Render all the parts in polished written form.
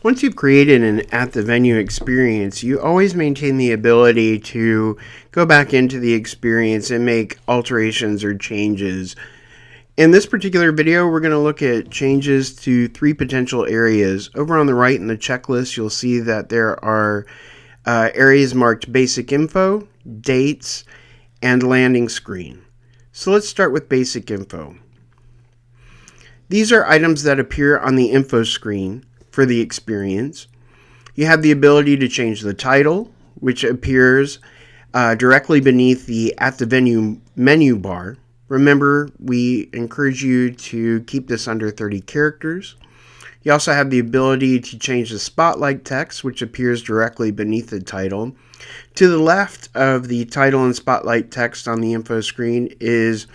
Once you've created an at the venue experience, you always maintain the ability to go back into the experience and make alterations or changes. In this particular video, we're going to look at changes to 3 potential areas. Over on the right in the checklist, you'll see that there are areas marked basic info, dates, and landing screen. So let's start with basic info. These are items that appear on the info screen for the experience. You have the ability to change the title, which appears directly beneath the At the Venue menu bar. Remember, we encourage you to keep this under 30 characters. You also have the ability to change the spotlight text, which appears directly beneath the title. To the left of the title and spotlight text on the info screen is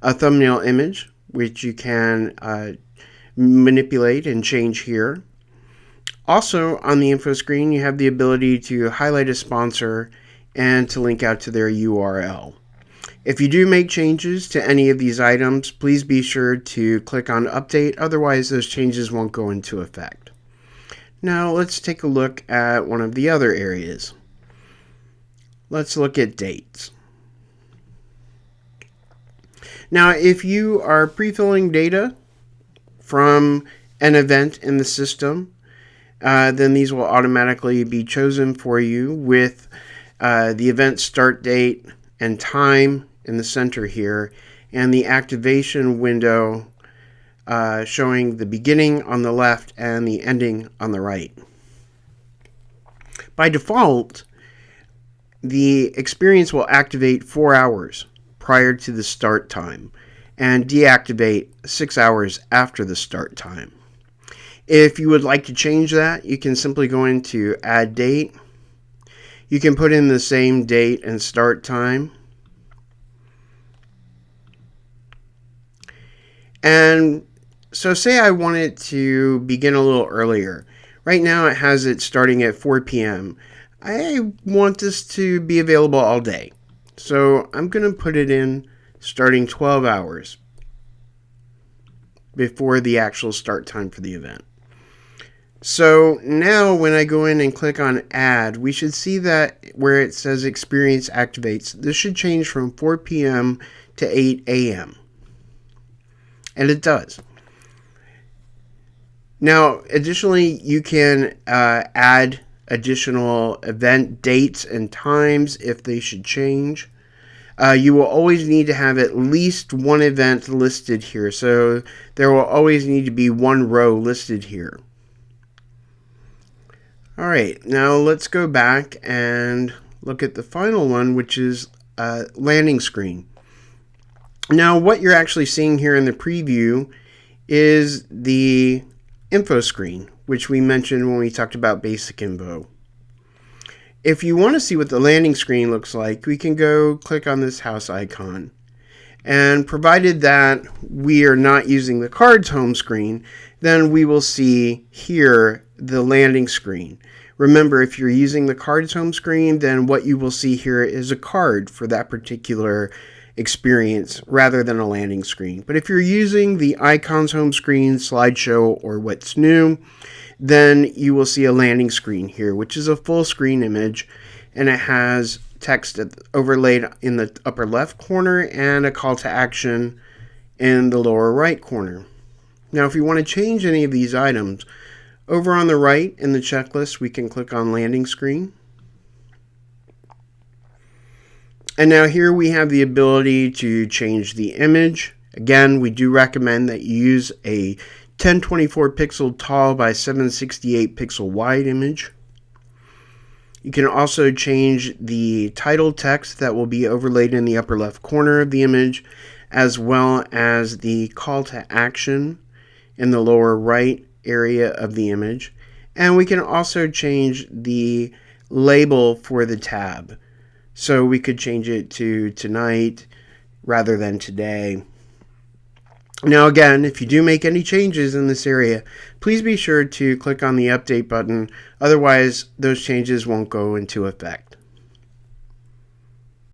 a thumbnail image, which you can manipulate and change here. Also on the info screen, you have the ability to highlight a sponsor and to link out to their URL. If you do make changes to any of these items, please be sure to click on Update, otherwise those changes won't go into effect. Now let's take a look at one of the other areas. Let's look at dates. Now if you are pre-filling data from an event in the system, then these will automatically be chosen for you with the event start date and time in the center here, and the activation window showing the beginning on the left and the ending on the right. By default, the experience will activate 4 hours prior to the start time and deactivate 6 hours after the start time. If you would like to change that, you can simply go into Add Date. You can put in the same date and start time. And so say I want it to begin a little earlier. Right now it has it starting at 4 p.m. I want this to be available all day. So I'm going to put it in starting 12 hours before the actual start time for the event. So now when I go in and click on Add, we should see that where it says Experience Activates, this should change from 4 p.m. to 8 a.m. And it does. Now, additionally, you can add additional event dates and times if they should change. You will always need to have at least one event listed here. So there will always need to be one row listed here. All right, now let's go back and look at the final one, which is landing screen. Now what you're actually seeing here in the preview is the info screen, which we mentioned when we talked about basic info. If you want to see what the landing screen looks like, we can go click on this house icon. And provided that we are not using the card's home screen, then we will see here the landing screen. Remember, if you're using the card's home screen, then what you will see here is a card for that particular experience rather than a landing screen. But if you're using the icons home screen, slideshow, or what's new, then you will see a landing screen here, which is a full screen image, and it has text overlaid in the upper left corner and a call to action in the lower right corner. Now if you want to change any of these items, over on the right in the checklist we can click on landing screen. And now here we have the ability to change the image. Again, we do recommend that you use a 1024 pixel tall by 768 pixel wide image. You can also change the title text that will be overlaid in the upper left corner of the image, as well as the call to action in the lower right area of the image. And we can also change the label for the tab. So we could change it to tonight rather than today. Now again, if you do make any changes in this area, please be sure to click on the update button, otherwise those changes won't go into effect.